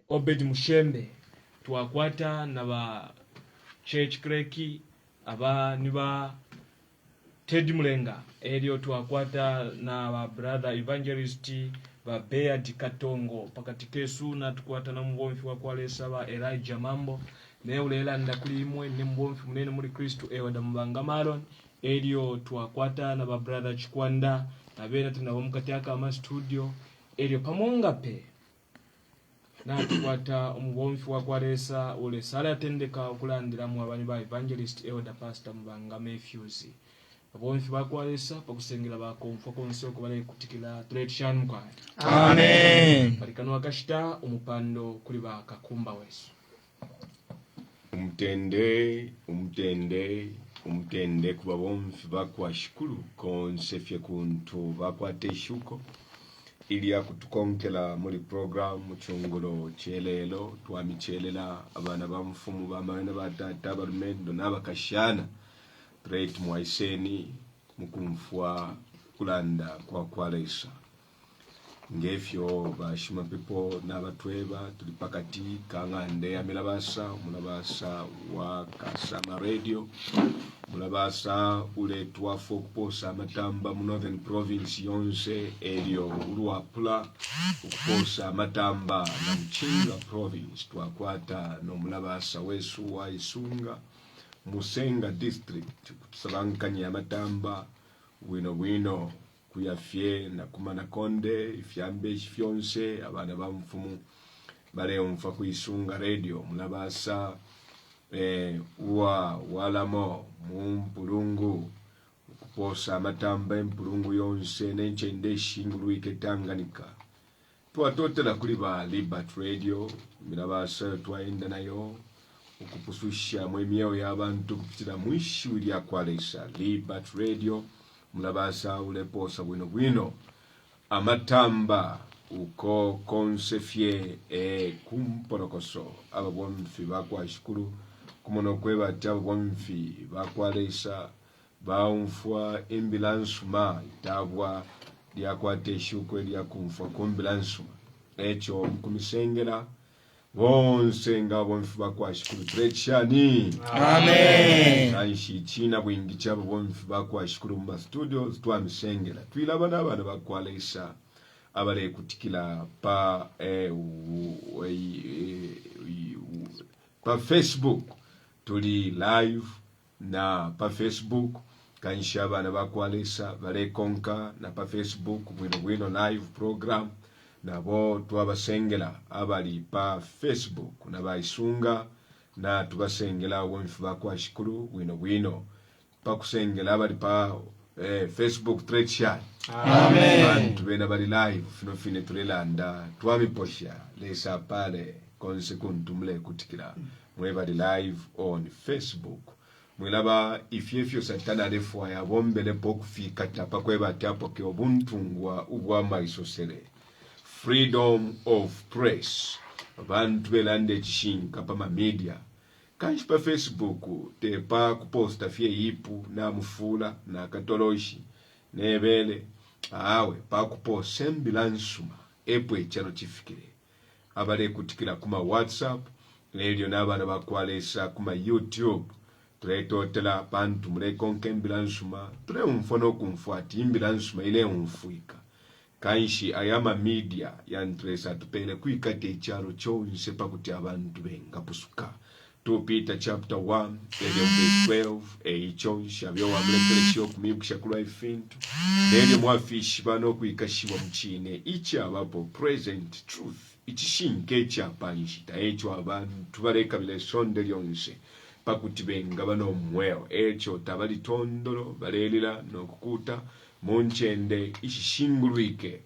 Obed Mushembe twakwata na ba Church Kreki aba niba Ted Mulenga elio twakwata na ba brother evangelist ba Beard Katongo pakati kesu na tukwata na mugomfi wa kwalesa ba Elijah Mambo ne ulela ndakulimwe ne mugomfi munene muri Kristo ewada mubanga Maron elio twakwata na ba brother Chikwanda na bena tuna bamukati aka ama studio elio pamonga pe na tukwata umugomfi wa kwalesa ule sala tendeka okulandira mu abani ba evangelist ewada pastor mubanga Matthews abonfi bakwalesa pakusengera bakomfa konsoko bale kutikila tradition kwa amen barikano akashita umupando kuli bakakumba wesu umtende kuba bomfi bakwashukuru konsefye kuntu bakwateshuko ili akutukonkela muri program muchungulo chelelo twamichelela abana bamfumu bamana batata barumendo nabakashana Great mwaiseni mukumfwa kulanda kwa kwalesa ngefyo bashima people nabatweba tulipakati kangande amelabasa mulabasa wa Kasama Radio mulabasa ule twafo kuposa matamba mu Northern Province yonse elio ulwapula kuposa matamba na Mchinga Province twakwata no mulabasa wesu wa Isunga Musenga District kusalankanya ya matamba wino kuyafye na kumana konde ifyambe ifyonse abana bamfumu bale umfa kuisunga radio mulabasa walamo mumpulungu kuposa matamba empulungu yonse nenchende shinguluike Tanganyika twatotela kuli ba Liberty Radio mulabasa twaenda nayo ukupususha mwemyeo y'abantu kupitira mwishi ya kwalesa Liberty Radio mulabasa uleposa bwino amatamba uko konsefye kumporokoso ababomfi bakwashukuru kumono kweba tabomfi bakwalesa baumfwa ambulansuma itabwa lyakwateshuko lyakumfwa ambulansuma echo kumisengera wonse ngabomfi bakwashukuru trechani amen kanshi china bwingi chabo bomfi bakwashukuru mu studios twamisengera twilaba nabana bakwalesa abale kutikila pa pa Facebook tuli live na pa Facebook kanshi abana bakwalesa bale konka na pa Facebook bwino live program nabo twabasengela abali pa Facebook na baisunga na tubasengela wonfi bakwashukuru bwino pakusengela abali pa Facebook Treasure amen bantu bena bali live fine tulelanda twamiposha lesa pale konsekuntumle kutikira mwe bali live on Facebook mwilaba ifyefyo satana refwa ya bombele pokufika tapa kweba tapo ke obuntungwa ubwama isosele freedom of press abantu belande chishinka pa media kanshi pa Facebook te pa kuposta fye yipu na mufula na katoloshi nebele awe pa kuposta sembilansuma epwe chano chifikire abale kutikira kuma WhatsApp lelio nabana bakwalesa kuma YouTube tuletotela bantu mulekonke embilansuma tule umfono kumfuati imbilansuma ile umfuika kanshi ayama media yantresa tupele kuikate icharo chonse pakuti abantu benga pusuka to Peter chapter 1 verse 12 chonse abyo wamletele chyo kumibukisha kulwa ifintu neli mwafishi bano kuikashiwa mchine ichi abapo present truth ichishinke chapanshita echo abantu bareka bile sonde lyonse pakuti benga bano mweo echo tabali tondolo balelira nokukuta monchende ishishingulwike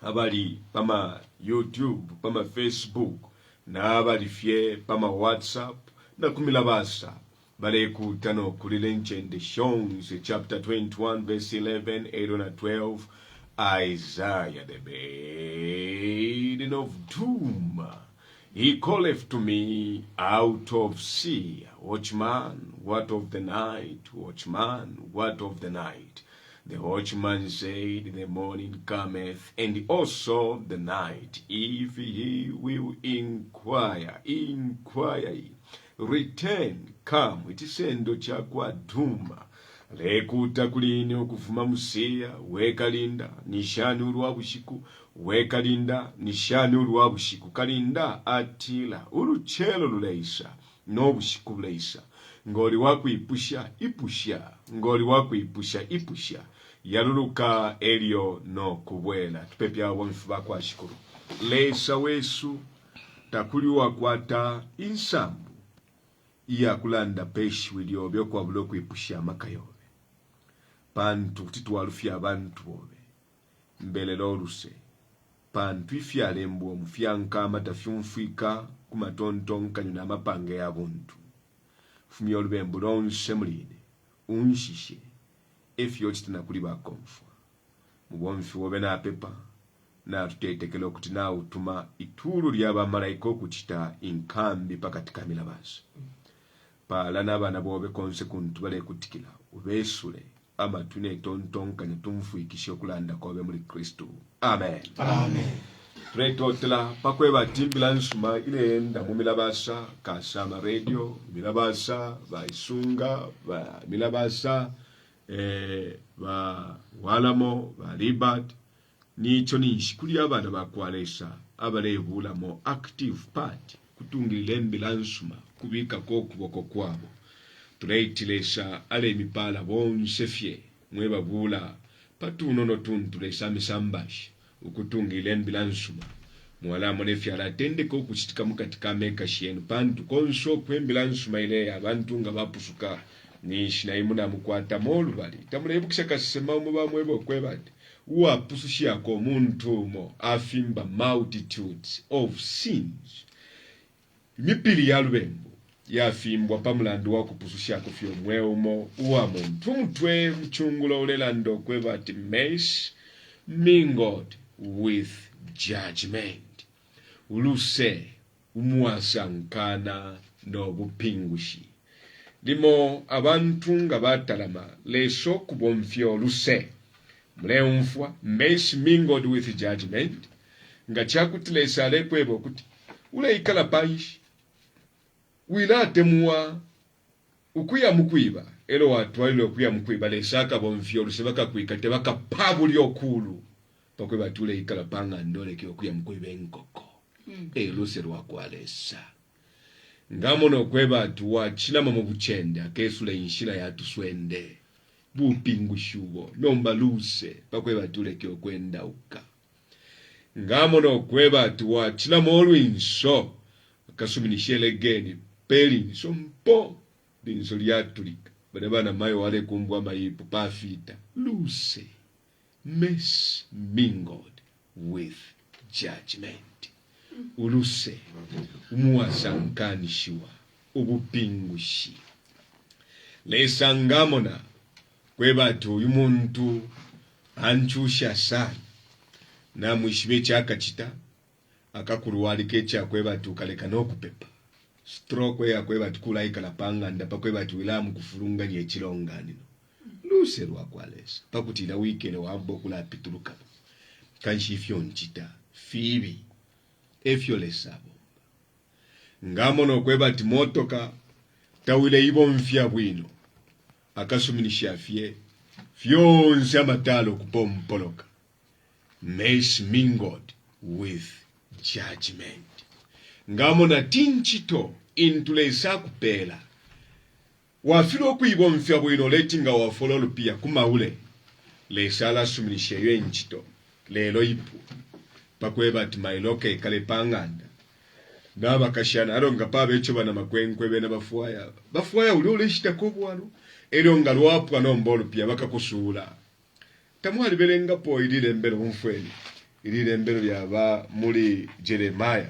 abali pama YouTube pama Facebook na abali fye pama WhatsApp na kumilabasa bale kutano kulile nchende Shons chapter 21 verse 11 8 na 12 Isaiah the maiden of doom he calleth to me out of sea, watchman, what of the night, watchman, what of the night? The watchman said, The morning cometh, and also the night. If ye will inquire, ye. Return, come, etisendo kyakwaduma. Lekuta kulini okuvuma museya, wekalinda, nishani ulwa bushiku, wekalinda, nishani ulwa bushiku, kalinda atila, uruchelo luleisa, no bushiku buleisa. Ngoli wako ipusha, ngoli wako ipusha. Yaluluka elio no kubwela. Tupepya wamfu bako ashikuru. Leisa wesu, takuli wakwata insambu. Iya kulanda peshi wiliobyo kwa buloku ipusha makayobe. Pantu titu walufia bantu bobe. Mbele loruse. Pantu ifya lembo mfianka matafyumfika kumatontonka nyuna mapange ya buntu. Fumio lubembu lonse muline. Unshishe. Efyo chitina kuli bakomfwa. Mubomfi wobe na pepa. Na tutetekele okuti na utuma itulu lyaba malaika okuchita inkambi pakatika milabasi. Pala n'abana bobe konse kuntu bale kutikila ubesule amatune tontonka netumfuikishe okulanda kobe muri Kristo. Amen. Amen. Turetotela pakweba timbila nsuma ile enda mu milabasa Kasama radio milabasa baisunga ba milabasa ba walamo ba libat nicho nishikuli abana bakwalesa abalebulamo active part kutungile embila nsuma kubika kokuboko kwabo tuleitilesa ale emipala bonse fye mweba bula patunono tuntulesa misambashi ukutungile embila nsuma mwala mone fyala atende ko kuchitika mukatika meka shienu pantu konso kwembila nsuma ile abantu nga bapusuka nishina imuna mukwata molu bali tamulebukisha kasema umuba mwebo kwebati uwapusushia ko muntu mo afimba multitudes of sins mipili ya lubembo yafimbwa pamulandu wa kupusushia kufyo mweumo uwa muntu mtwe mchungulo ulelando kwebati mesh mingled with judgment uluse umuwasankana no bupingushi limo abantu nga batalama leso kubomfyo luse mleumfwa mesh mingled with judgment nga chakutilesa lekwebo kuti ule ikala paishi wilate muwa ukuya mukwiba elo watu walilo ukuya mukwiba lesaka bomfyo lusebaka kuikate baka pabuli okulu pakwe batule ikala panga ndole kyo kuya mukwiba enkoko luse lwakwalesa ngamono kweba tuwa chinama mu buchende akesule inshira yatuswende bupingushubo nomba luse pakwe batule kyo kwenda uka ngamono kweba tuwa chinama olwinso akasuminishele geni peli sompo dinso lyatulika badabana mayo wale kumbwa mayipu pafita luse mess mingled with judgment uluse umuwasankanishiwa ubupingushi lesangamona kwebatu uyu muntu anchusha sana na mwishibe chakachita akakuruwalike chakwebatu kaleka nokupepa stroke ya kwebatu kulaika lapanga ndapa kwebatu wilamu kufurunga nye chilonganino luse lwakwalesa pakutila wikene wambo kula pituluka kanshifyo nchita fibi efyo lesabo ngamono kwebati motoka tawile ibo mfya bwino akasuminisha fye fyonse amatalo kupompoloka mesh mingled with judgment ngamona tinchito intulesa kupela wafilo kuibo mfya bwino letinga wafololo pia kumaule lesala suminisha yenchito lelo ipu pakwebati mailoke kale panganda naba kashana aronga pabe echo bana makwenkwe bena bafuaya uli shita kubwalo elonga lwapwa nombolo pia bakakusula tamwali belenga po ilile mbelo mfweni ilile mbelo yaba muri Jeremiah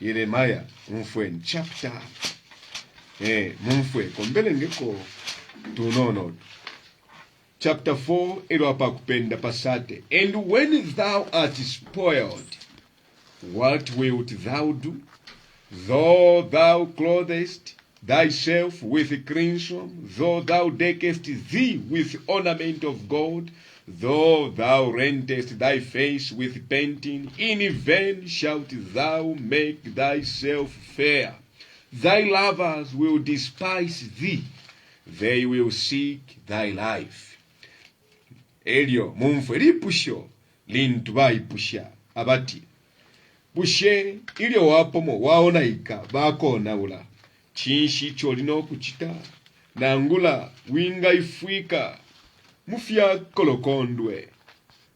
Jeremiah mfweni chapter mfwe kombele ngeko tunono chapter 4 ilo hapa kupenda pasate. And when thou art spoiled, what wilt thou do? Though thou clothest thyself with crimson, though thou deckest thee with ornament of gold, though thou rentest thy face with painting, in vain shalt thou make thyself fair. Thy lovers will despise thee, they will seek thy life. Elyo mumfwe lipusho lintu bayipusha abati bushe ilyo wapomo waonaika bakonaula chinshi cholina okuchita nangula winga ifwika mufya kolokondwe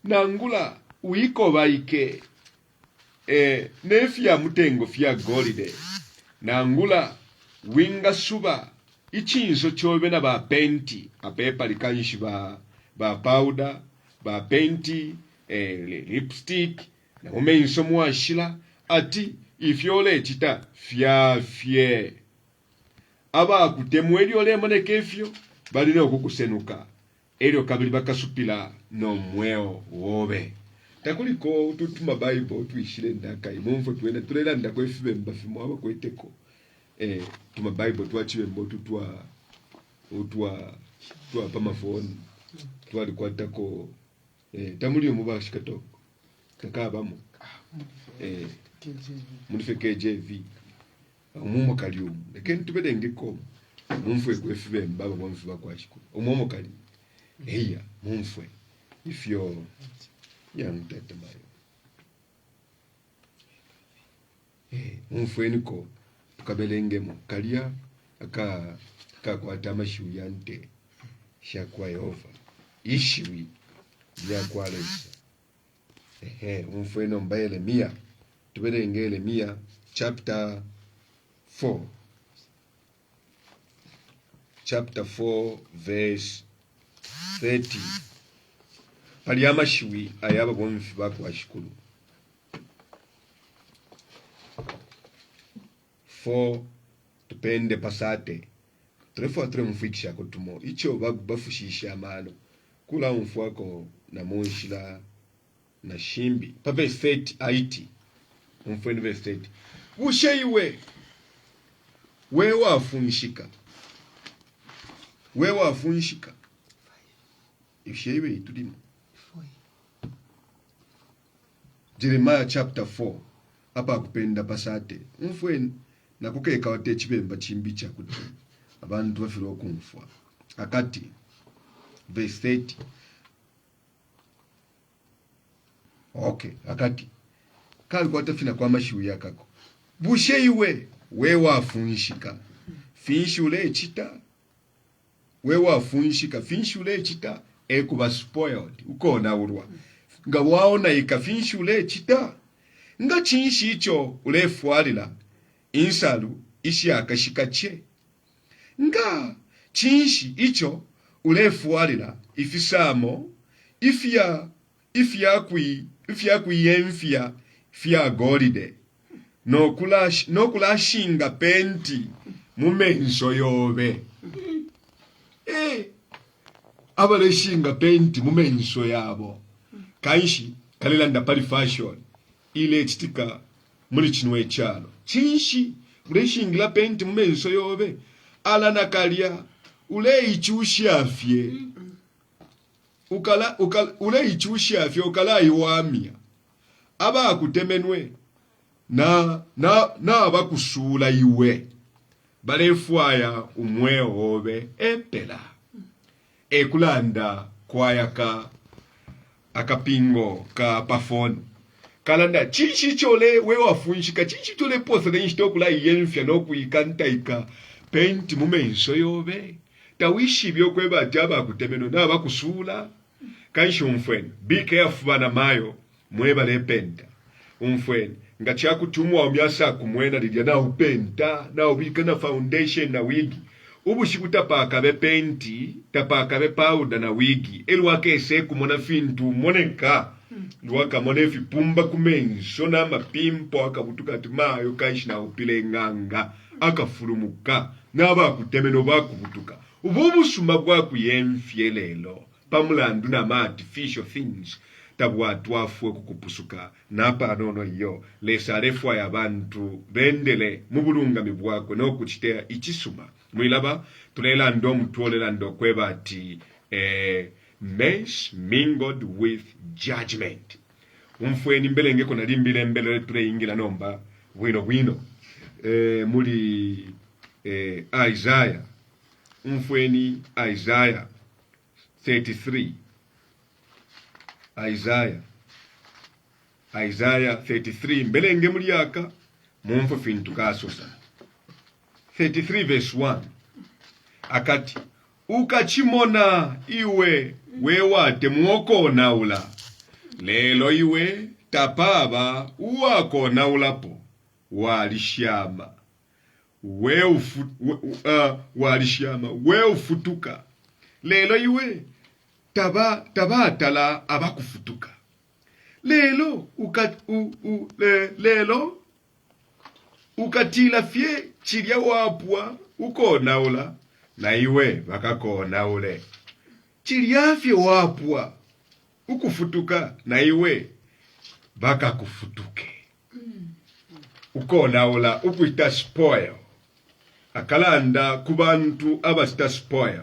nangula uiko baike nefya mutengo fya golide nangula winga suba ichinso chobe na ba penti apepa likanshi ba powder ba penti lipstick na umenso mwashila ati ifyole chita fyafye aba kutemweli ole manekefyo balina okukusenuka elyo kabili bakasupila no mweo wobe takuliko tutuma Bible tuishile ndaka imumfo tuenda tulela ndako efibe mbafimo aba kweteko tuma Bible twachibe mbo utwa pamafoni twali kwatako tamuli omubashika toko kakabamo munife KJV umumo kali lekeni tubedengeko mumfwe kwefibe mbaba mumfwe bakwashiko umumo kali eya mumfwe ifyo yangitata mayo mumfwe niko tukabelengemo kalia akakwata amashu yante shakwa Yehova ishiwi yakwalesa mumfwe no mbaele mia tubelengele mia chapter 4 verse 30 pali amashiwi ayaba bomfi bakwashikulu 4 tupende pasate 3 mfikisha kutumo icho bafushisha amano kula mfwako na monshila na shimbi pa verse 30 aiti mfweni verse 30 usheiwe wewe afunshika usheiwe itudimo Jeremiah chapter 4 apa kupenda pasate mfweni nakukeka wate chibemba chimbicha kuti abantu bafira okumfwa akati verse 30 okay akati kali kwatafina kwa mashiwi yakako busheiwe wewe afunshika finshule chita wewe afunshika finshule chita ekuba spoiled ukona urwa nga waona ikafinshule chita nga chinshi icho ulefwalila insalu ishi akashika che nga chinshi icho ulefwalila ifisamo ifya kuyemfya fya golide no kulashinga penti mumenso yobe abaleshinga penti mumenso yabo kanshi kalelanda pali fashion ile chitika muri chinwe chalo chinshi muleshingira penti mumenso yobe ala nakalia ule ichushafye ule ichushafye ukala iwamia aba akutemenwe na abakusula iwe balefwaya umwe obe empela ekulanda kwayaka akapingo ka pafoni kalanda chichi chole we wafunshika chichi chole posa de nshitokula yenfya no kuikantaika paint mumenso yobe tawishi byokweba jaba kutemeno na bakusula kanshi umfweni be careful bana mayo mweba lepenta umfweni ngacha kutumwa omyasa kumwena lidya na upenta na ubika na foundation na wigi ubushikuta paka be penti tapaka be powder na wigi elwake ese kumona fintu moneka lwaka monefi pumba kumenso na mapimpo akabutuka timayo kanshi na upile nganga akafurumuka naba kutemeno bakubutuka ububusuma bwa kuyemfyelelo pamulandu na artificial things tabwa twafwe kukupusuka napa nono yo lesarefu y'abantu bendele mu bulungami bwakwe n'okukitea ikisuma mwilaba tulela ndo mutwolera ndo kweba ati mess mingled with judgment umfweni mbele ngeko nalimbile mbele tuleyingira nomba bwino muli Isaiah umfweni Isaiah 33 Isaiah 33 mbele nge muliaka mumfo fintu kasosa 33 verse 1 akati ukachimona iwe wewate muokona ula lelo iwe tapaba uwakona ulapo walishama we ufutuka lelo iwe tabatala abakufutuka lelo lelo ukatila fye chilya wapwa ukonaula na iwe bakakonaule chilya fye wapwa ukufutuka na iwe bakakufutuke ukonaula ukuita spoil akalanda kubantu abasita spoil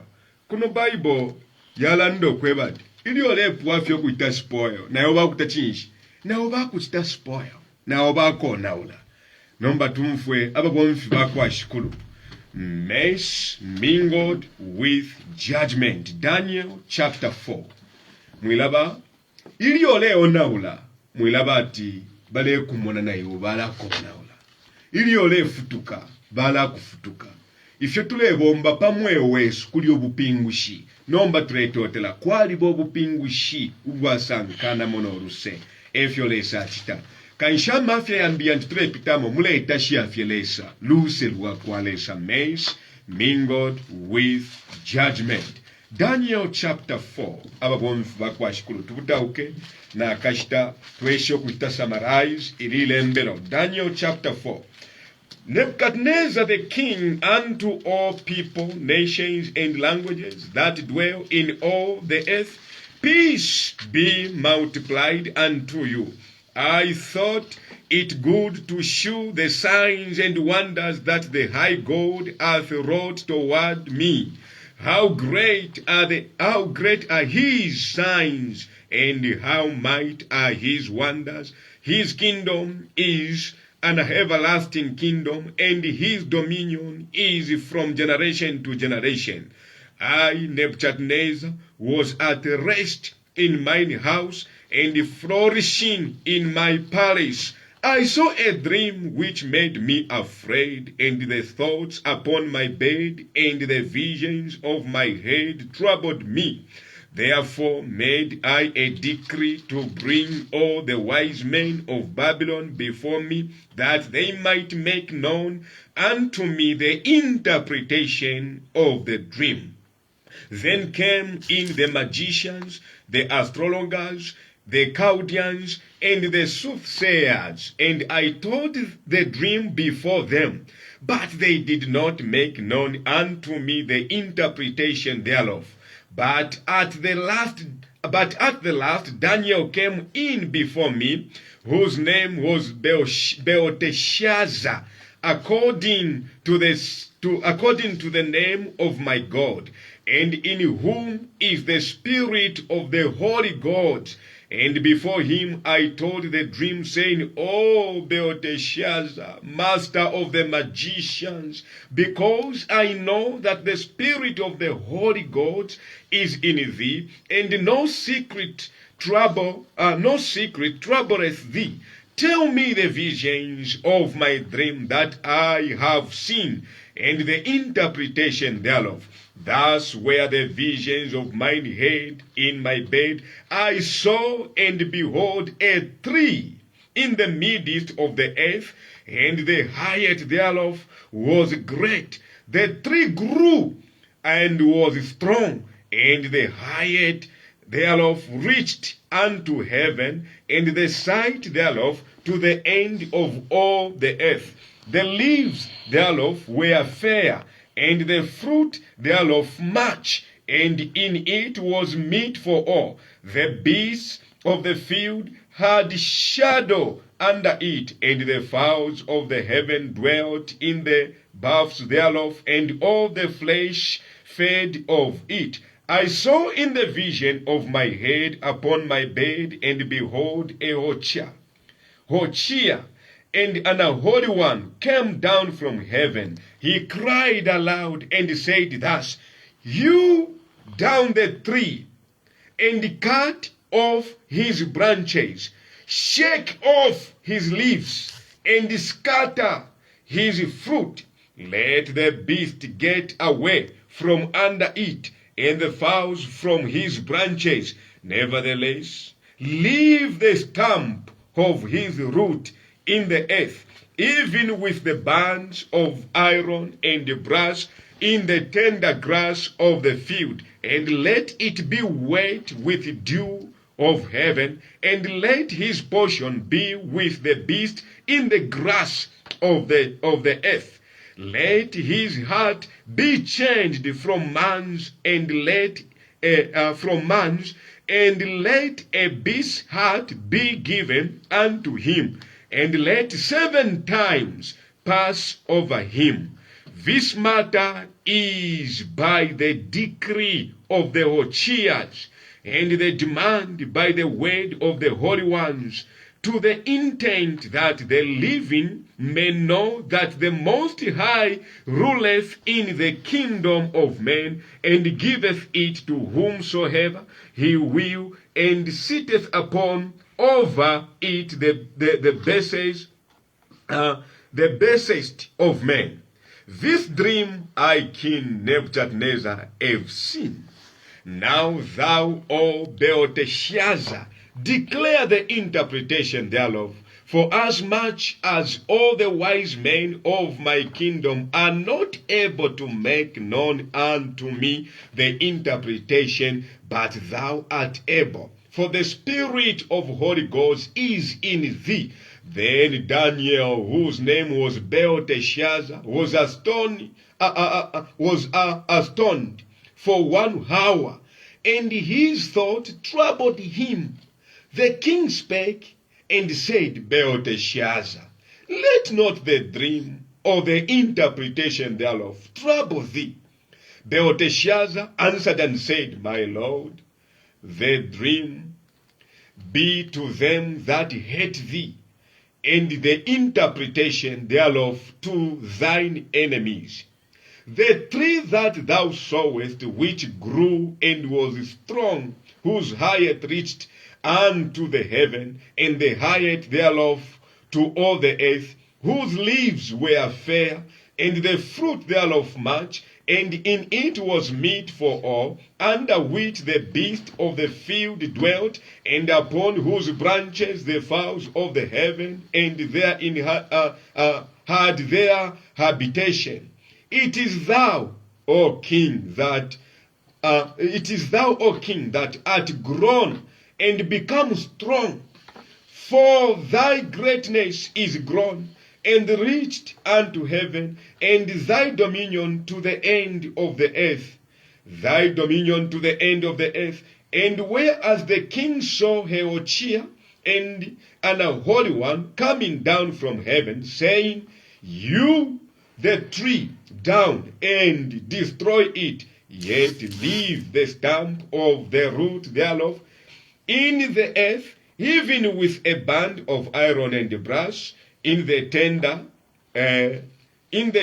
kuno Bible yalando kwebati ili olepu wafyo kuita spoil na yoba kutachinshi na yoba kuchita spoil na yoba konaula nomba tumfwe ababomfi bako ashikulu mess mingled with judgment Daniel chapter 4 mwilaba ili ole onaula mwilaba ati bale kumona na yobala konaula ili ole futuka bala kufutuka ifyo tulebomba pamwe wesu kuli obupingushi nomba tuletotela kwali bobupingushi ubwasankana monoruse efyo lesa chita kanshama afya yambia ntitulepitamo muleta shi afya lesa luse lwa kwalesa mess mingled with judgment Daniel chapter 4 ababomfu bakwashikulu tubutauke na kashita twesho kuita summarize ilile mbelo Daniel chapter 4 Nebuchadnezzar the king unto all people, nations, and languages that dwell in all the earth, peace be multiplied unto you. I thought it good to shew the signs and wonders that the high God hath wrought toward me. How great are his signs, and how mighty are his wonders. His kingdom is an everlasting kingdom, and his dominion is from generation to generation. I, Nebuchadnezzar, was at rest in mine house, and flourishing in my palace. I saw a dream which made me afraid, and the thoughts upon my bed and the visions of my head troubled me. Therefore made I a decree to bring all the wise men of Babylon before me, that they might make known unto me the interpretation of the dream. Then came in the magicians, the astrologers, the Chaldeans, and the soothsayers, and I told the dream before them, but they did not make known unto me the interpretation thereof. But at the last Daniel came in before me, whose name was Belteshazzar, according to the name of my God, and in whom is the spirit of the holy gods. And before him I told the dream, saying, O Belteshazzar, master of the magicians, because I know that the spirit of the holy gods is in thee, and no secret troubleth thee. Tell me the visions of my dream that I have seen, and the interpretation thereof. Thus were the visions of mine head in my bed. I saw, and behold, a tree in the midst of the earth, and the height thereof was great. The tree grew and was strong, and the height thereof reached unto heaven, and the sight thereof to the end of all the earth. The leaves thereof were fair, and the fruit thereof much, and in it was meat for all. The beasts of the field had shadow under it, and the fowls of the heaven dwelt in the boughs thereof, and all the flesh fed of it. I saw in the vision of my head upon my bed, and behold, a Hoshea, and an Holy One came down from heaven. He cried aloud and said thus, hew down the tree, and cut off his branches, shake off his leaves, and scatter his fruit. Let the beast get away from under it, and the fowls from his branches. Nevertheless, leave the stump of his root in the earth, even with the bands of iron and brass in the tender grass of the field, and let it be wet with dew of heaven, and let his portion be with the beast in the grass of the earth. Let his heart be changed from man's, and let a beast's heart be given unto him, and let 7 times pass over him. This matter is by the decree of the Hoshea, and the demand by the word of the holy ones, to the intent that the living may know that the Most High ruleth in the kingdom of men, and giveth it to whomsoever he will, and sitteth upon over it the basest of men. This dream I, King Nebuchadnezzar, have seen. Now thou, O Belteshazzar, declare the interpretation thereof, for as much as all the wise men of my kingdom are not able to make known unto me the interpretation, but thou art able, for the spirit of Holy Ghost is in thee. Then Daniel, whose name was Belteshazzar, was astonished for 1 hour, and his thought troubled him. The king spake and said, Belteshazzar, let not the dream or the interpretation thereof trouble thee. Belteshazzar answered and said, My lord, the dream be to them that hate thee, and the interpretation thereof to thine enemies. The tree that thou sawest, which grew and was strong, whose height reached unto the heaven, and the height thereof to all the earth, whose leaves were fair, and the fruit thereof much, and in it was meat for all, under which the beast of the field dwelt, and upon whose branches the fowls of the heaven and therein had their habitation. It is thou, O King, that art grown and become strong, for thy greatness is grown and reached unto heaven, and thy dominion to the end of the earth. Thy dominion to the end of the earth. And whereas the king saw Hoshea and an Holy One coming down from heaven, saying, You the tree down and destroy it, yet leave the stump of the root thereof in the earth, even with a band of iron and brass, in the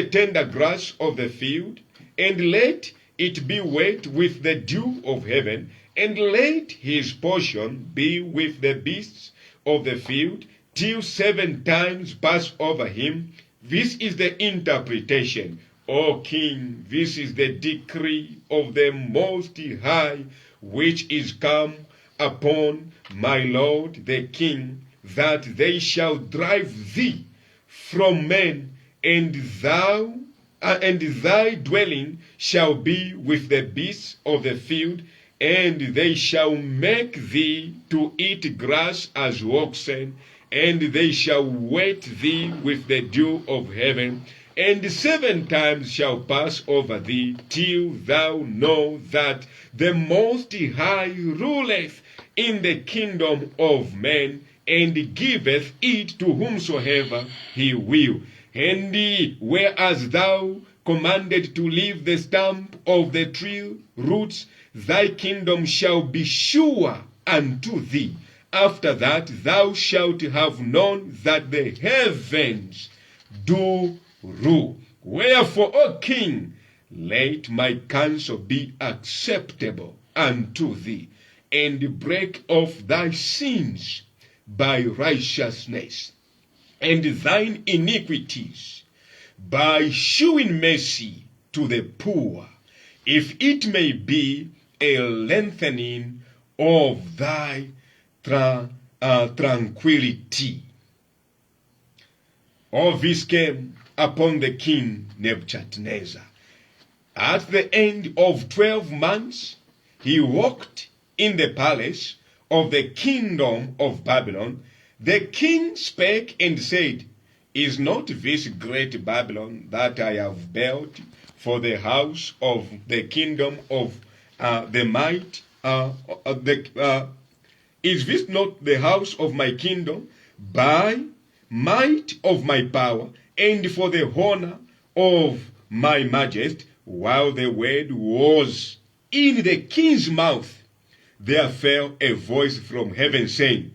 tender grass of the field, and let it be wet with the dew of heaven, and let his portion be with the beasts of the field, till 7 times pass over him. This is the interpretation, O King. This is the decree of the Most High, which is come upon my Lord the King, that they shall drive thee from men, and thy dwelling shall be with the beasts of the field, and they shall make thee to eat grass as oxen, and they shall wet thee with the dew of heaven, and 7 times shall pass over thee, till thou know that the Most High ruleth in the kingdom of men, and giveth it to whomsoever he will. And whereas thou commanded to leave the stump of the tree roots, thy kingdom shall be sure unto thee. After that thou shalt have known that the heavens do rule. Wherefore, O king, let my counsel be acceptable unto thee, and break off thy sins by righteousness, and thine iniquities by shewing mercy to the poor, if it may be a lengthening of thy tranquility. All this came upon the king Nebuchadnezzar. At the end of 12 months, he walked in the palace of the kingdom of Babylon. The king spake and said, Is not this great Babylon that I have built for the house of the kingdom of the might? Is this not the house of my kingdom by might of my power, and for the honor of my majesty? While the word was in the king's mouth, there fell a voice from heaven saying,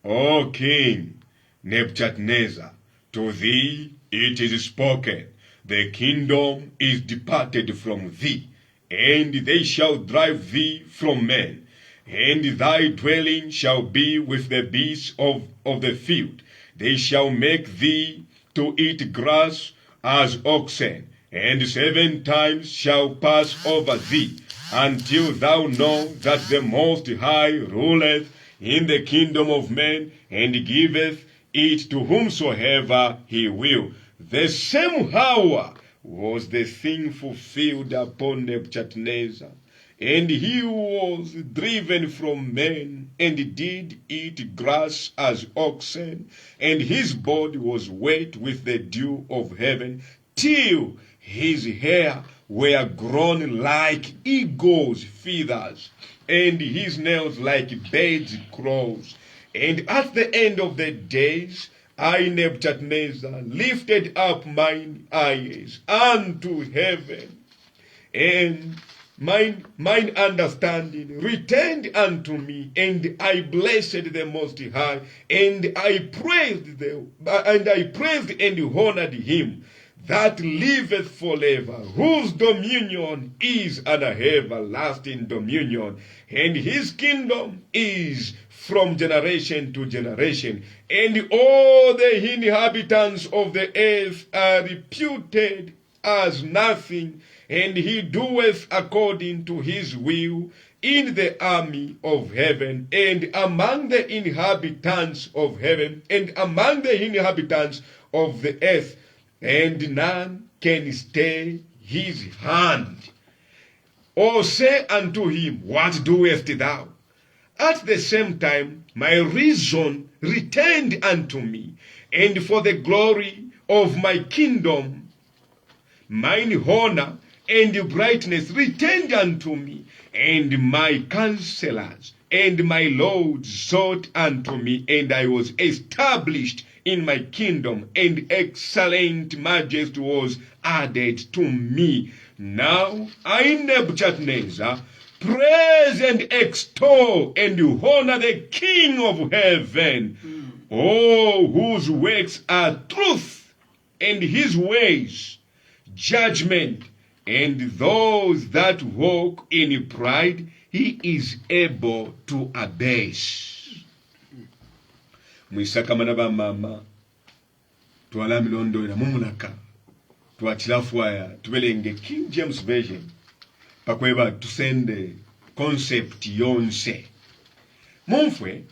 O King Nebuchadnezzar, to thee it is spoken, the kingdom is departed from thee, and they shall drive thee from men, and thy dwelling shall be with the beasts of the field. They shall make thee to eat grass as oxen, and 7 times shall pass over thee, until thou know that the Most High ruleth in the kingdom of men, and giveth it to whomsoever he will. The same hour was the thing fulfilled upon Nebuchadnezzar, and he was driven from men, and did eat grass as oxen, and his body was wet with the dew of heaven, till his hair were grown like eagle's feathers, and his nails like birds' claws. And at the end of the days, I, Nebuchadnezzar, lifted up mine eyes unto heaven, and mine understanding returned unto me, and I blessed the Most High, and I praised and honored him that liveth forever, whose dominion is an everlasting dominion, and his kingdom is from generation to generation, and all the inhabitants of the earth are reputed as nothing, and he doeth according to his will in the army of heaven, and among the inhabitants of heaven, and among the inhabitants of the earth, and none can stay his hand, or say unto him, What doest thou? At the same time my reason returned unto me, and for the glory of my kingdom mine honor and brightness returned unto me, and my counselors and my lords sought unto me, and I was established in my kingdom, and excellent majesty was added to me. Now I, Nebuchadnezzar, praise and extol and honor the King of heaven, whose works are truth, and his ways judgment, and those that walk in pride he is able to abase. Mwisakamana ba mama twala milondo ina mumulaka twachilafwaya tubelenge King James Version pakweba tusende concept yonse mumfwe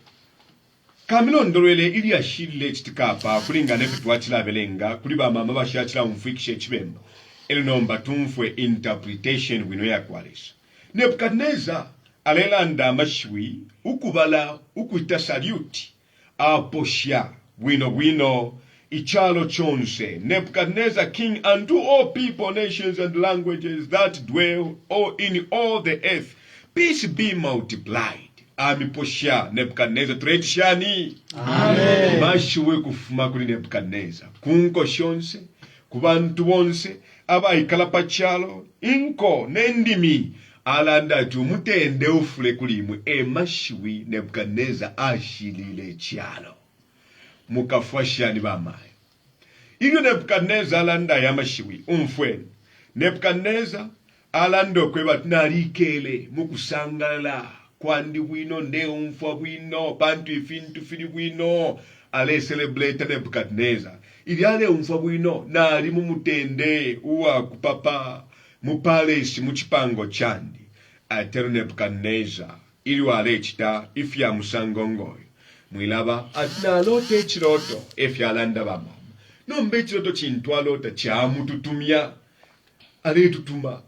kamilondolwele ili ashile chitikapa kulingana efe twachilabelenga kuli ba mama bashachila mfikishe chibemba ili nomba tumfwe interpretation wino ya kwalisa. Nebuchadnezzar alelanda amashwi ukubala ukuita saluti aposha wino ichalo chonse. Nebuchadnezzar, king unto all people, nations, and languages that dwell in all the earth, peace be multiplied amiposha Nebukadneza turetishani Amen. mashiwe kufuma kuli Nebukadneza kunko shonse kubantu bonse abayikala pachalo inko nendimi alanda tumutende ufule kulimwe mashiwi Nebukadneza ashilile chalo mukafashani bamayo iyo Nebukadneza alanda yamashiwi umfweni Nebukadneza alanda okweba nalikele mukusangala kwandi bwino nde umfwa bwino bantu ifintu fili bwino ale celebrate Nebukadneza ili ale umfwa bwino nali mumutende uwa kupapa mupalesi muchipango chandi atero Nebukadneza ili wale chita ifya musangongoyo mwilaba atinalote echiroto ifya alanda bamama nombe echiroto chintwalota cha mututumya ale tutuma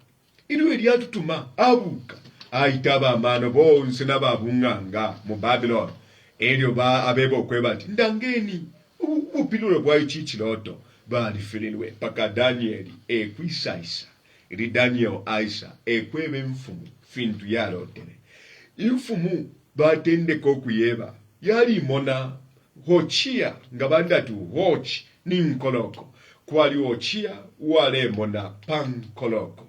ili eli atutuma abuka aitaba amano bonse nababunganga mu Babylon elio ba abebo kwebati ndangeni upilulo bwa ichichiloto balifililwe paka Danieli ekwisaisa ili Daniel aisa ekwebe mfumu fintu yalotele imfumu batende kokuyeba yali mona hochia ngabandatu hoch ni nkoloko kwali hochia wale mona pankoloko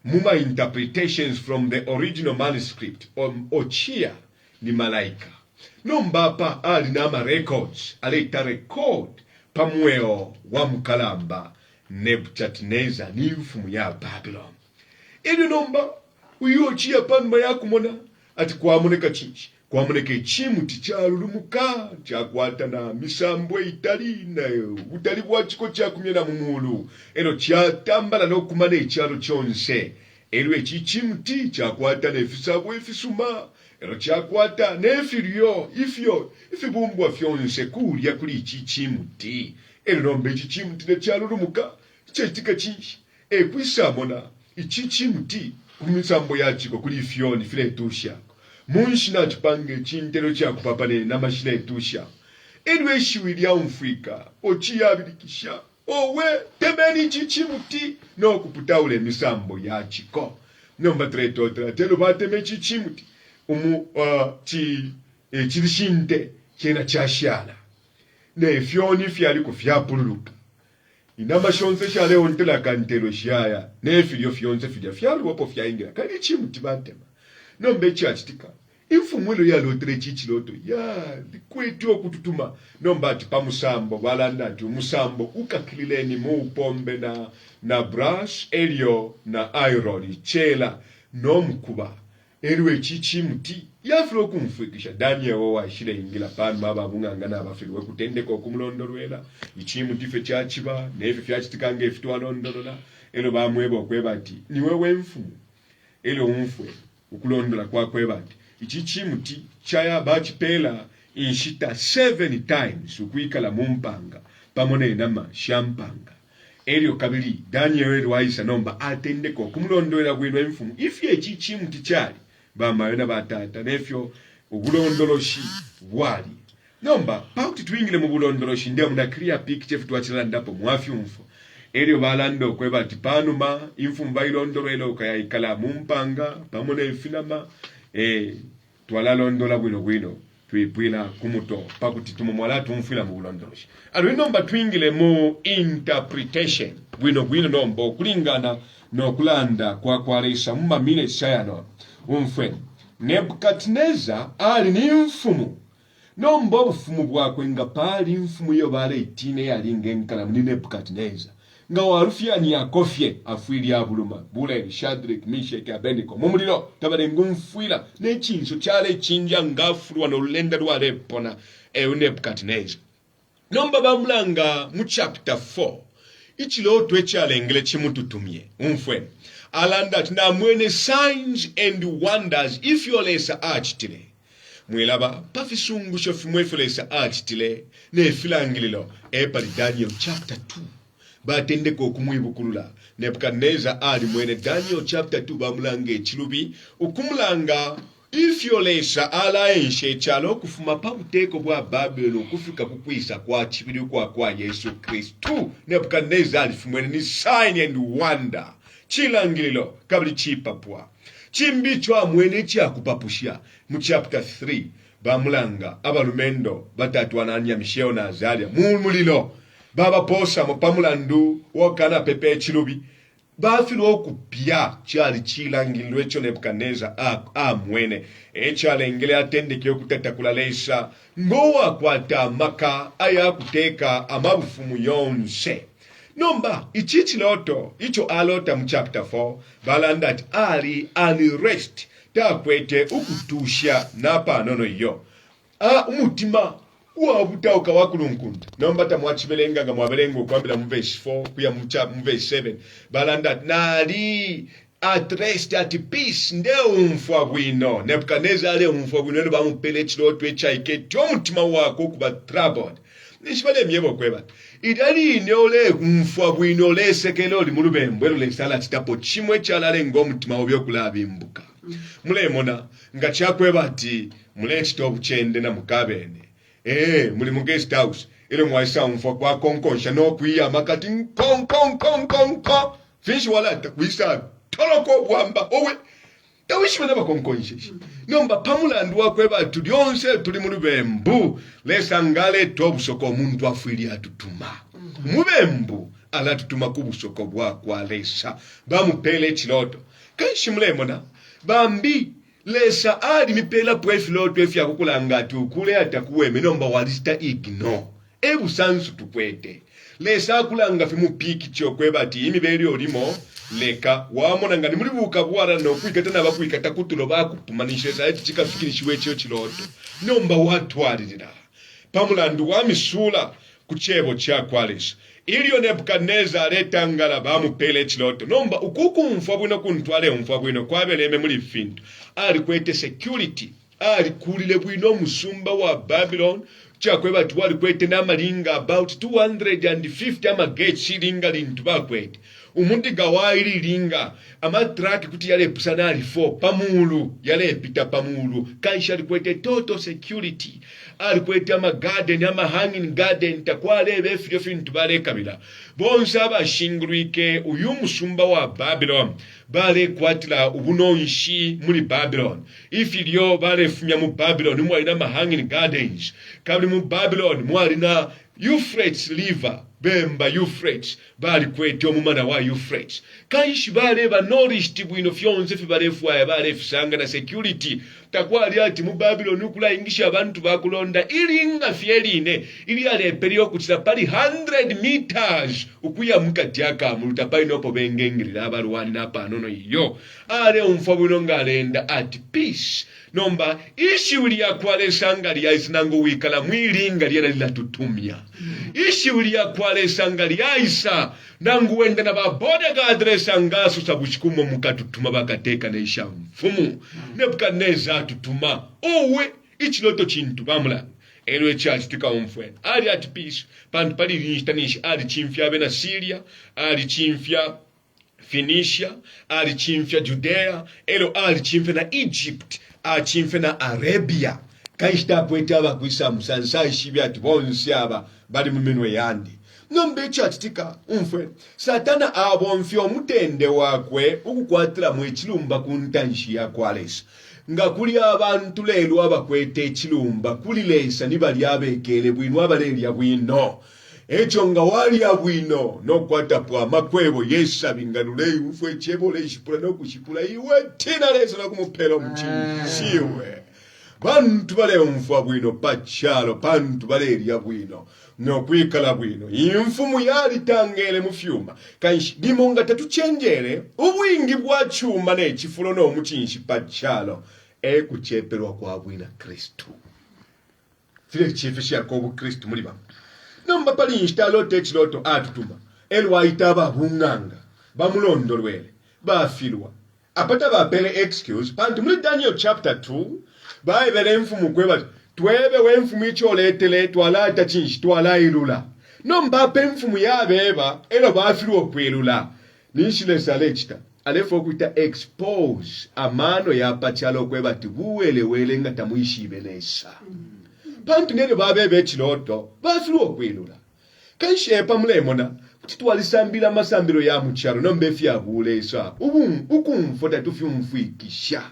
muma interpretations from the original manuscript ochia ni malaika nombapa alinama records aleta record pamweo wa mkalamba Nebukadneza ni mfumu ya Babylon ili nomba uyochia panuma yakumona ati kwamoneka chinchi kwamoneka chimuti chalulumuka chakwata na misambwe itali nayo utali bwachiko chakumyena mumulu eno chatambala nokumana echalo chonse elo echichimuti chakwata nefisabwe efisuma eno chakwata nefilyo ifibumbwa fyonse kulya kuli ichichimuti elo nombe ichichimuti nechalulumuka chetika chinchi ekwisamona ichichimuti kumisambo yachiko kuli fyoni filetusha munshina chipange chintero chakupapane namashina etusha elwe shiwilya umfrika ochiyabilikisha owe temeni chichimuti no kuputaule misambo yachiko nomba tretotra telo bateme chichimuti chilishinte chena chashala ne fyoni fyali kufyapululuka inamashonse shale ontela kantelo shaya ne filyo fyonse filya fyalu wapo fyaingira kali chimuti batema nombe chachitika imfumwelo yalotere chichiloto ya likwetyo kututuma nomba ati pamusambo balanda ati musambo ukakilileni muupombe na brush elio na iron chela nomkuba elwe chichimuti yafilo kumfwikisha Daniel washile ingila panu mababunganga nabafiliwe kutendeka okumulondolwela ichimuti fe chachiba nefe fyachitikange efitwalondolola elo bamweba okweba ati niwe wemfumu elo umfwe ukulondola kwakwebati ichichimuti chaya bachipela inshita 7 times ukwikala mumpanga pamone nama shampanga elio kabili Daniel waisa nomba atendeko kumulondolera gwino emfumu ifye ichichimuti chali bamayona batata nefyo ubulondoloshi bwali nomba pauti twingile mu bulondoloshi ndia muna clear picture fitwachira ndapo mwafi umfo elio balando kwebati panuma imfumu bailondolero kayikala mumpanga pamone infinama twalalondola bwino twipwila kumuto pakuti tumumwala tumfila mu bulondoloshi alo nomba twingile mu interpretation bwino nomba okulingana nokulanda kwakwalesa mumamile sayano umfweni Nebukadneza ali ni mfumu nomba obufumu bwakwe nga pali mfumu yo bale itine yali ngenkala muni Nebukadneza nga warufyani yakofye afwili abuluma bula Shadrach Meshach Abednego mumuliro tabale ngumfwila nechinso chale chinja ngafulwa nolenda lwale pona Nebukadneza nomba bamulanga mu chapter 4 ichiloto ekyalengele chimututumye umfweni alanda ati na mwene signs and wonders ifyolesa achitile mwelaba pafisungu shofimwefyolesa achitile nefilangililo epali Daniel chapter 2 batendeko okumwibukulula Nebukadneza ali mwene Daniel chapter 2 bamulanga echilubi okumulanga ifyolesa ala enshe chalo kufuma pabuteko bwa Babylon okufika kukwisa kwa chibiri kwa Yesu Kristu Nebukadneza ali mwene ni sign and wonder chilangililo kabli chipapwa chimbi chwa mwene cha kupapushia mu chapter 3 bamulanga abalumendo batatu Anania Mishael na Azaria mulilo baba posa mu pamulandu wokana pepe chilubi bafilo okupya cyali chilangilwe cyo Nebukadneza mwene ekyalengele atendeke okutetakula lesa ngowa kwata maka aya kuteka amabufumu yonse nomba ichichiloto icho alota mu chapter 4 balanda ati ali unrest takwete ukutusha napa nono yo umutima uwabutauka wakulunkunta nomba tamwachibelenga nga mwabelenga okwambira mu verse 4 kuya mu verse 7 balanda nali at rest at peace nde umfwa bwino Nebukadneza ale umfwa bwino ne bamupele chiloto echaike tyomutima wako kuba troubled nishibale myebo kweba idali ne ole umfwa bwino lesekelo oli mu lubembo elo lesala kitapo chimwe kyalale ng'omutima obyokulaba imbuka mulemona nga kyakweba ati mule kitobu kyende na mukabene muli mu guest house ile mwaisa umfwa kwa konkonsha no kuya makati konkonkonkonko fish wala takwisa toloko bwamba owe tawishimana bakonkonsha nomba pamulandu wakweba tulyonse tuli mu lubembu lesangale tobusoko omuntu afwiri atutuma mubembu ala tutuma kubusoko bwa lesa bamupele ekiloto kanshimlemona bambi lesa ali mipela pwefiloto efya kukulanga ati ukule atakuweme nomba walista igno ebusansu tukwete lesa akulanga fi mupiki kyokweba ati imibeli olimo leka wamona nga nimuli buka bwara no kwikata na bakwikata kutulo bakupumanisha sa eti chikafikirishwe ekyo kiloto nomba watwalira pamulandu wamisula kuchebo kyakwalesa iliyo Nebukadneza aletangala bamupele ekiloto nomba ukukumfwa bwino kuntwale umfwa bwino kwabeleme muli fintu ali kwete security ali kulile bwino musumba wa Babylon chakweba tuwali kwete namalinga about 250 amagetsi linga lintu bakwete umundi gawaili linga amatraki kuti yale pusanali 4 pamulu yale pita pamulu kaisha alikwete total security alikwete amagarden hanging garden takwale befyo fintu balekabila bonsa abashingulwike uyu musumba wa Babylon bale kwatila ubunonshi muri Babylon ifilyo bale fumya mu Babylon mwalina hanging gardens kabli mu Babylon mwalina Euphrates river bemba Euphrates bali kwete omumana wa Euphrates kaishi bale ba nourished bwino fyonze fe balefu aya balefu sanga na security takwali ati mu Babylon ukula ingisha abantu bakulonda ilinga fyeline ili ale periyo kutisa pali 100 meters ukuya mukati aka muluta paino po bengengirira abalwani napa nono iyo ale umfa bwino ngalenda at peace nomba ishi uli yakwale sangali ya isinango wikala mwilinga liya lila tutumia ishi uli yakwale sangali ya isa nangu wenda na bodyguard resangasu sabushikumo mukatutuma bakateka na isha mfumu Nebukadneza tutuma owe ichiloto chintu bamula elwe chachitika umfwen ali at peace pantu pali linstanish ali chimfya bena Syria ali chimfya Phoenicia ali chimfya Judea elo ali chimfya na Egypt achimfe na Arabia kaishta pwete abakwisa musansa ishibya tibonsi aba bali mu minwe yandi nombe chachitika umfwe satana abonfyo mutende wakwe ukukwatira mu ekilumba kuntanshi yakwalesa nga kuli abantu lelo abakwete ekilumba kuli lesa nibali abekele bwino abalelya bwino echo nga wali abwino nokwata pwa makwebo yesabinganule umfwe chebole ishipula nokushipula iwe tina lesa nakumupela omuchini siwe bantu bale umfwa bwino pachalo bantu balelya bwino nokwikala bwino imfumu yali tangele mufyuma kanshi dimonga tatuchenjere ubwingi bwa chuma nechifulo nomuchinshi pachalo kucheperwa kwa bwina Kristo file chifeshi yakobu Kristo muri bamwe nomba pali instalote ekiloto atutuma elwaitaba bunganga bamulondolwele bafilwa apata bapele excuse pantu muri Daniel chapter 2 baibele mfumu kweba twebe wemfumu icholetele twalata chinshi twalailula nomba pe mfumu yabeba elo bafilwa kwelula nishile salechita alefo kuita expose amano ya pachalo kweba tibuwelewele nga tamuishibelesa pantu nere babebe ekiloto bafilwa kwelula kanshepa mulemona titwalisambila masambilo ya muchalo nombe fyabulesa ukumfota tufyumfwikisha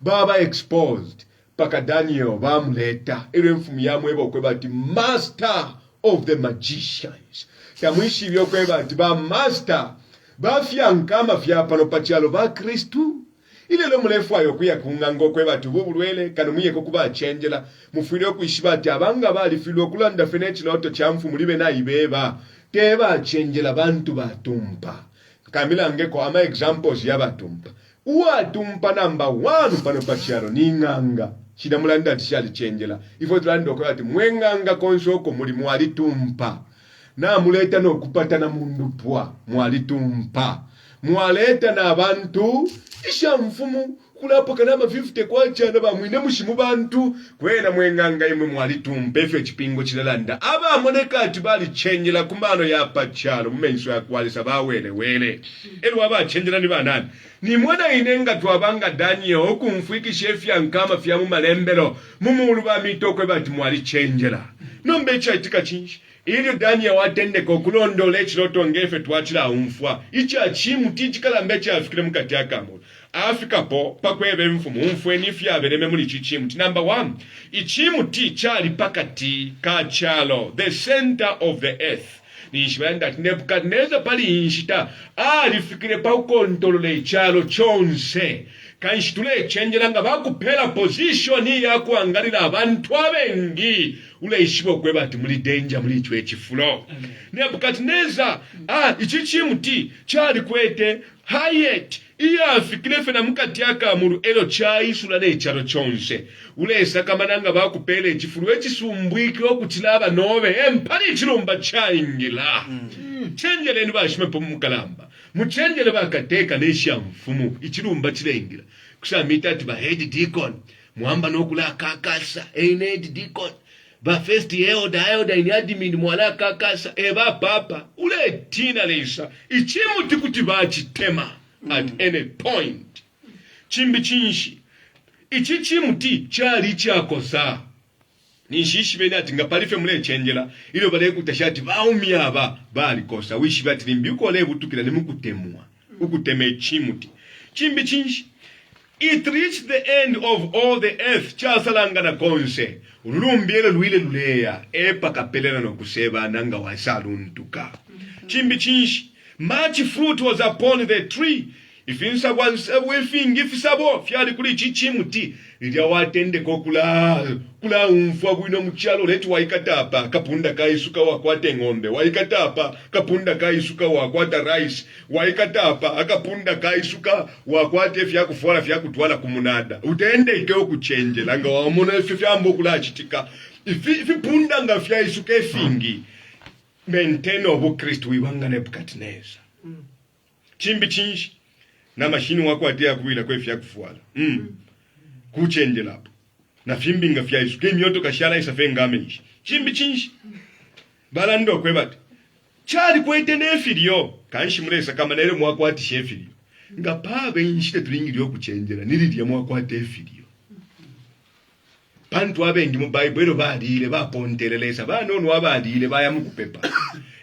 baba exposed paka Daniel bamuleta ilo enfumu yamweba okweba ati master of the magicians tamwishibya okweba ati ba master bafyankama fyapano pachalo ba Kristu ile lo mulefu ayo kuya kunganga okweba ati bubulwele kano muyeko kuba achenjela mufwire okwishiba ati abanga bali filo okulanda fenechi loto chamfu mulibe na ibeba teba achenjela bantu batumpa kamila ngeko ama examples ya batumpa uwatumpa number 1 pano pachalo ninganga chida mulanda ati shali chenjela ifo tulanda okweba ati mwenganga konsoko muli mwali tumpa na muleta no kupata na mundu pwa mwali tumpa mwaleta na abantu isha mfumu kulapo kanama 50 kwa chana ba mwine mushimu bantu kwena mwenganga imwe mwali tumpa efe chipingo chilalanda aba amoneka ati bali chenjela kumbano ya pachalo mmenso ya kwalisa bawele wele elu aba chenjela ni banani ni mwana inenga tuwabanga Daniel okumfwiki shefi ya nkama fya malembelo mumulu ba mitokwe bati mwali chenjela nombe itika chinshi ili Daniel watende kokulondole chiloto ngefe tuwachila umfwa icha chimu tichikala mbeche afikile mkati ya kamulu Afrika po pakwebe mfumu umfwe nifya veleme muli chichimu ti number 1 ichimu ti chali pakati kachalo the center of the earth nishibanda Nebukadneza pali inshita alifikire pa ukontolole ichalo chonse kanshitule chenjela nga bakupela position ya kuangalira abantu abengi ule ishibo kweba ati muli danger muli chwe chifulo Nebukadneza ichichimuti chali kwete hayet iya fikire fena mukati akamulu elo chaisula ne chalo chonse ule sakamananga bakupela chifulo ekisumbwike okutilaba nobe empali chilumba chaingila chenjele ni bashime po mukalamba muchenjele bakateka nesha mfumu ichilumba chilengila kusamita ati ba head deacon muamba nokula kakasa head deacon ba first elder in admin mwala kakasa eba papa ule tina leisa ichimu tikuti bachitema at any point chimbi chinshi ichichimuti chali chakosa nishishi bene ati ngapalife mule chenjela ilo bale kutashati baumya aba bali kosa wishi bati limbyuko le butukira limukutemwa ukuteme chimuti chimbi chinshi it reached the end of all the earth chasalanga na konse ulumbielo luile luleya epa kapelera no kuseba nanga wasaluntuka chimbi chinshi much fruit was upon the tree ifinsa wansa wefingi fisabo fyali kuli chichimuti ilya watende kokula umfwa bwino muchalo letu waikatapa kapunda kaisuka wakwate ngombe waikatapa kapunda kaisuka wakwata rice waikatapa akapunda kaisuka wakwate fya kufora fya kutwala kumunada utende ikeo kuchenjela nga wamona fyambo kula chitika ifipunda nga fya isuka fingi maintain obu Kristo wibanga Nebukadneza chimbi chinshi na mashini wako atia kuwila kwe fya kufuala kuchenjela hapo na fimbinga fya isuke myoto kashala isafe ngamenshi chimbi chinshi balando kwebati chali kwete nefilio kanshi mulesa kama nele mwako ati shefilio ngapabe inshite tulingilio kuchenjela nililya mwako ati efilio bantu abengi mu Bible badile bapontelelesa banonu abadile baya mukupepa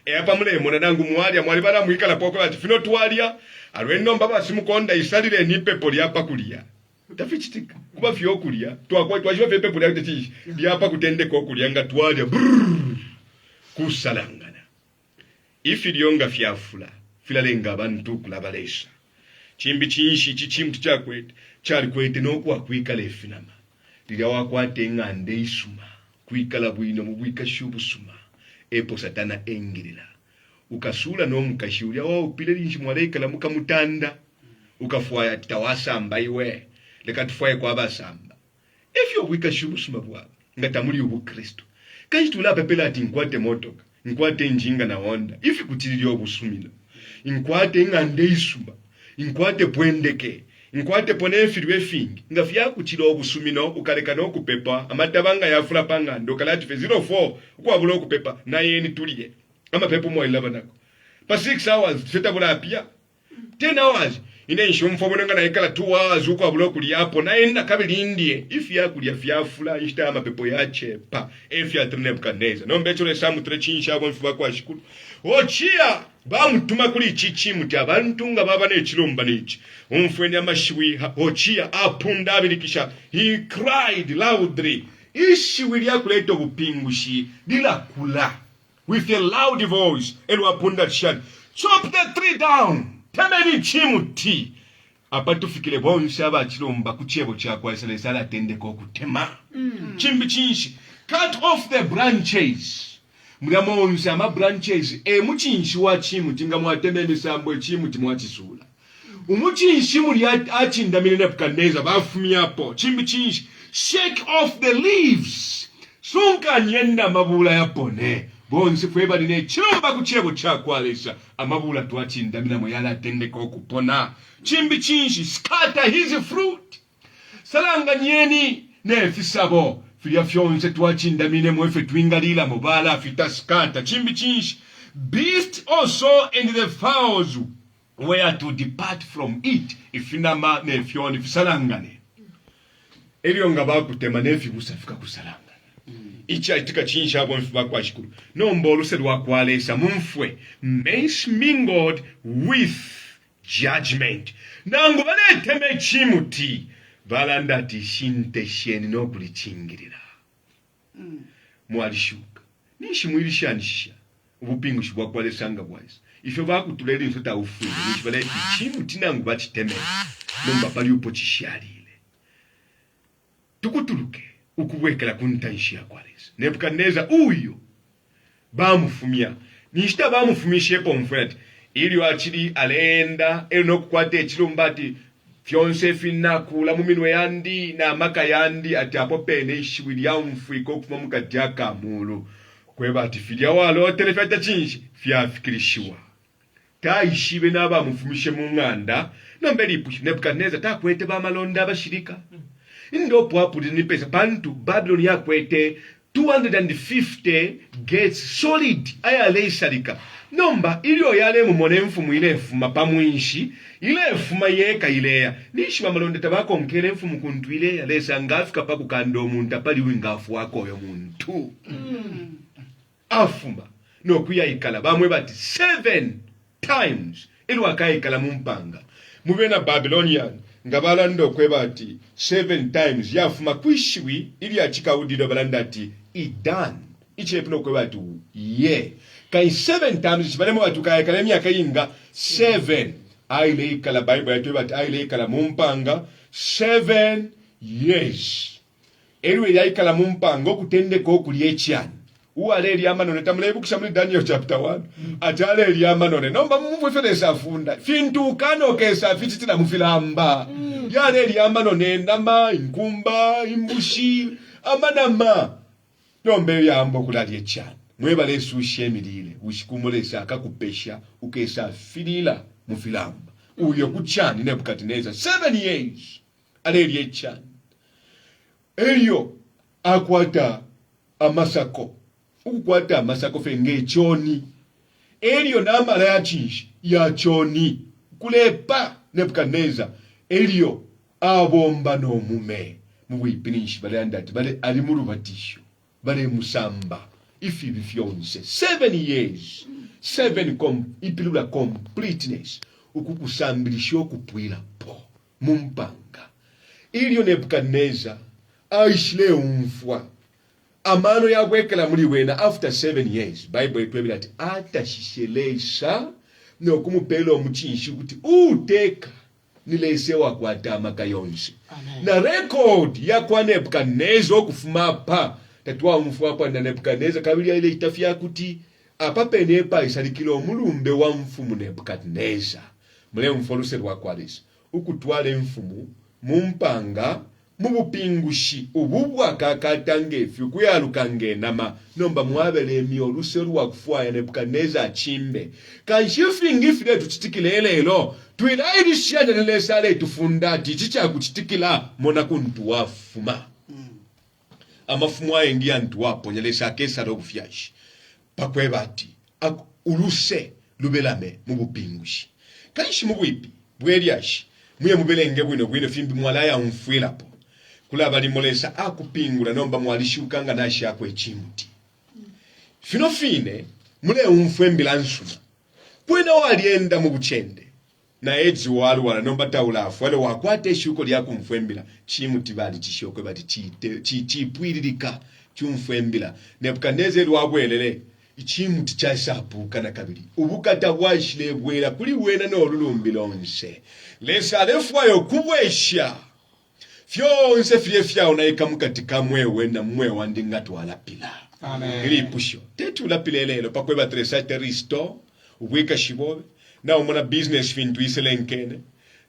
epa mule mona nangu mwali bala mwikala poko ati fino twalia alweno mbaba simukonda isalire ni pepo lyapa kulia tafichitika kuba fyo kulia twakwa twajwa pepo lya tati lyapa kutende ko kulia nga twalia kusalangana ifilionga fyafula filalenga abantu kulabalesha chimbi chinshi chichimtu chakwete chali kwete nokwa kwikala efinama lilya wakwate ngande isuma kwikala bwino mubwika shubusuma epo satana engirila ukasula no mukashulya upile linshi mwalekala mukamutanda ukafwaya tawasamba iwe leka tufwaye kwa basamba efyo bwika shubusuma bwa ngatamuli ubu Kristo kayitula pepela ati nkwate motoka nkwate njinga na onda ifi kutilili obusumila nkwate ngande isuma nkwate pwendeke nkwate pone filwe fingi nga fya kuchilo obusumino ukaleka no kupepa amatabanga yafula panga ndokalati fe 04 ukwabula okupepa na yeni tuliye ama pepo mo 11 nako pa 6 hours fetabula apia 10 hours ine nshomfo bonanga naikala 2 hours uko abulo kuliapo na enda kabilindie ifi yakulia fyafula ishita mapepo yachepa efi ya Nebukadneza nombe chole samu trechinsha abo mfuba kwa shikuru ochia bamutuma kuli chichi muti abantu nga baba n'ekiromba n'eki omufweni amashwi ochia apunda birikisha he cried loudly ishwi lyakuleta obupingushi lilakula with a loud voice elwapunda tishani chop the tree down temeni chimuti apatufikile bonse abakiromba ku kyebo kyakwasalesala atendeka okutema chimbi chinshi cut off the branches mulamonse ama branches muchinshi wa chimuti nga mwatema emisambo echimuti mwakisula umuchinshi muli achindamire Nebukadneza bafumyapo chimbi chinshi shake off the leaves sunkanyenda mabula yapone bonse fwe baline chiromba ku kyebo kyakwalesa amabula twachindamira moyala atendeka okupona chimbi chinshi scatter his fruit salanganyeni nefisabo filya fyonse twachindamine mwefe twingalila mubala afita skata chimbi chinshi beast also and the fowls were to depart from it ifinama nefyoni fisalangane elyo nga bakutema nefibusa fika kusalangana ichi aitika chinshi abo mfiba kwa shikuru nomba oluse lwakwalesa mumfwe mace mingled with judgment nangu baleteme chimuti balandati shinte sheni nokulichingirira mwalishuka nishi mwilishanisha ubupingu shibwa kwalesanga bwais ifyo bakutulele nsota ufuye nishi baleti chimuti nangu bachiteme nomba pali upo chishalile tukutuluke ukubwekela kuntanshi ya kwalesa Nebukadneza uyo bamufumya nishita bamufumishepo mfwete ili wachili alenda nokukwata echilombati fyonse finakula muminwe yandi na maka yandi ati apo pene ishibili ya mfuiko kufuma mukati ya kamulu kweba ati filia walo telefeta chinshi fyafikirishiwa ta ishibe naba mufumishe munganda nombeli pushi Nebukadneza ta kwete ba malonda bashirika ndo pwapuli ni pesa bantu Babylon ya kwete 250 gates solid aya leisharika nomba ilio yale mumone mfumu ile mfuma pamwinshi ile mfuma yeka ileya nishi mamalonde tabako mkele mfumu kuntu ile ya lesa ngafika paku kando muntu apali wingafu wako yo muntu afuma no kuya ikala bamwe bati 7 times ilwa kai ikala mumpanga mubena Babylonian ngabala ndo kwebati 7 times yafuma kwishiwi ili achika udiro balandati idan ichi epino kwebati ye kai 7 times chibalemo watu kai kala myaka yinga 7 aile ikala Bible yatwebati aile ikala mumpanga 7 years elwe yaikala mumpanga okutendeka okuli ekyani uwale eliamanone tamulebukisha muri Daniel chapter 1 atale eliamanone nomba mumwe fedesa afunda fintukano kesa fititira mufilamba yale eliamanone ndama inkumba imbushi amanama nombe yambo kulali ekyani mwebale sushi emilile ushikumulesa akakupesha ukesa filila mufilamba uyo kuchani Nebukadneza 7 years aleli ekyani elio akwata amasako ukukwata amasako fenge choni elio namala ya chinshi ya choni kulepa Nebukadneza elio abomba no mume mubwipinishi bale andati bale ali murubatisho bale musamba ifi bifyonse 7 years 7 ipilula completeness ukukusambilisha okupwila po mumpanga elio Nebukadneza aishile umfwa amano yabwekela muri wena after 7 years Bible itwebira ati atashishelesha no kumupelo omuchinshi kuti uteka nilese wakwata amaka yonse na record ya kwa Nebukadneza okufuma pa tatwa umfu apa na Nebukadneza kabili ile itafia kuti apa penepa isalikilo mulumbe wa mfumu Nebukadneza mule mfoluse rwa kwalisa ukutwale mfumu mumpanga mubupingushi ububwa kakatange fyukuyalukange nama nomba mwabele emyo luseru wakufwa ya Nebukadneza achimbe kanshifingi file tuchitikile lelo tuilairishia nele sale tufundati chicha kuchitikila mona kuntu wafuma amafumu ayengia ntu wapo nyelesa kesa dokufyashi pakwebati uluse lubelame mubupingushi kaishi mubwipi bwelyashi mwiye mubelenge bwino fimbi mwalaya umfwilapo kula bali molesa akupingula nomba mwalishukanga nashi akwe chimuti fino fine mule umfwembila nsuma kwena walienda mu buchende na edzi wala nomba taulafu wale wakwate eshuko lyako mfwembila chimuti bali chishokwe bati chipwiririka chumfwembila Nebukadneza lwabwelele ichimuti chasapuka na kabiri ubukata washile bwela kuli wena n'olulumbilonse lesa lefwayo kubwesha fyonse fyefyao naika mukatika mwewe na mwewa ndingatu walapila ili pusho tetu lapile lelo pakwe batresa teristo ubwika shibobe na umona business fintu iselenkene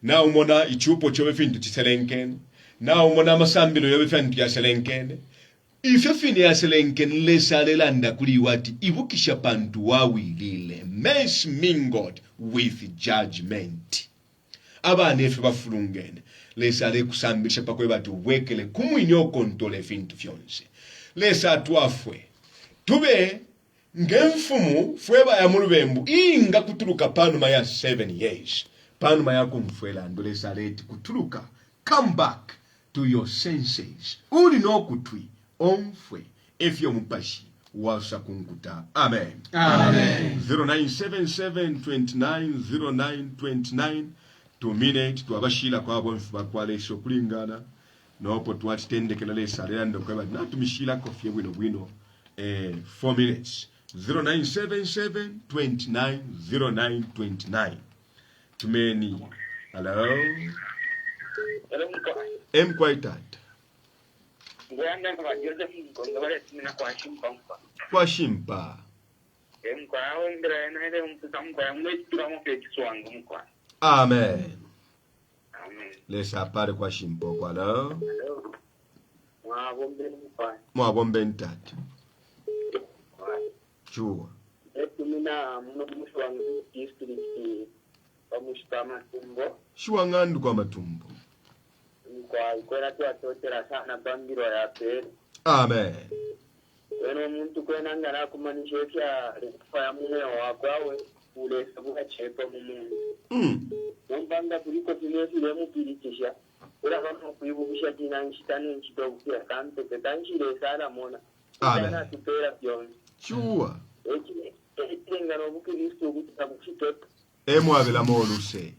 na umona ichupo chobe fintu tiselenkene na umona masambilo yobe fintu yaselenkene ifyo fini yaselenkene lesa lelanda kuli wati ibukisha pantu wawilile mess mingled with judgment abana efe bafulungene lesa le kusambisha pakwe batu wekele kumwinyo kontole fintu fyonse lesa tuafwe tube ngemfumu fweba ya mulubembu inga kutuluka panuma ya 7 years panuma ya kumfwela ndo lesa leti kutuluka come back to your senses uli no kutwi omfwe efyo mupashi wasa kunkuta amen 0977290929 2 twabashila kwabo mfubakwalesho kulingana nopo twatitendekela lesa lendo kweba natumishila kofye bwino 4 minutes 0977290929 tumeni hello mkwaitat kwa shimpa amen lesa pare kwa shimpo kwa lo mwabombe ntati chua shua ngandu kwa matumbo amen wena muntu kwena ngana kumanisha kya kufaya mume wako awe ule sabuka chepa mume nombanga kuliko tinesi le mupiritisha ula kama kuibukisha tina nchitani nchitoku kia kante ketanchile sala mona amen tupera pyonzi chua eki ngano bukiristo butabuchitoka emwabela moluse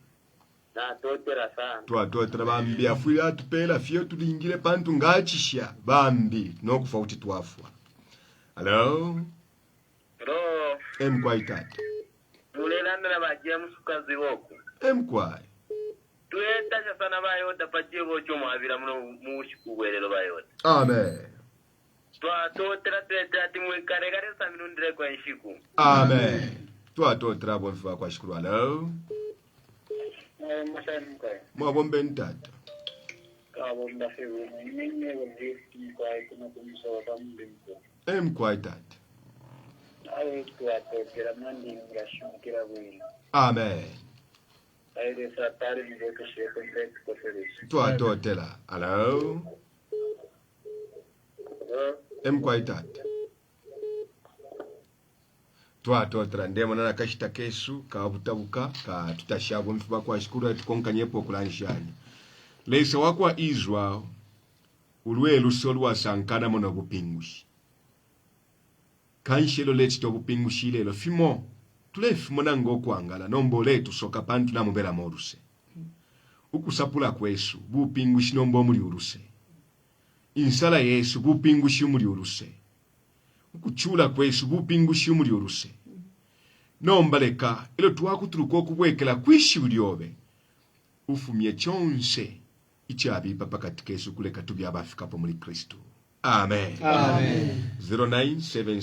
na totera sana twatotera bambi afwila tupela fyo tulingile pantu ngachisha bambi nokufa uti twafwa hello mkwaitat mulelanda bajia musukazi woko mkwai tuetasha sana bayota pajie bocho mwabira mushikubwelelo bayota amen twatotera tetati mwikaregare saminundire kwa nshiku amen twatotera bonfa kwa shukuru hello mwabombe ntata mkwaitat amen twatotera hello mkwaitat twatotera ndemo nana kashita kesu kabutabuka ka tutashabu mfiba kwa shukuru tukonkanyepo kulanshani leisa wakwa Israel ulwe lusolwa sankana mona bupingushi kanshelo leti to bupingushi lelo fimo tulefimo nango kwangala nombo letu soka pantu na mubera moruse ukusapula kwesu bupingushi nombo muri uruse insala Yesu bupingushi muri uruse ukuchula kwesu bupingushi muri uruse nomba leka ilo twakutuluka okubwekela kwishi bulyobe ufumye chonse ichabipa pakati kesu kuleka tubyabafikapo muri Kristo amen 0977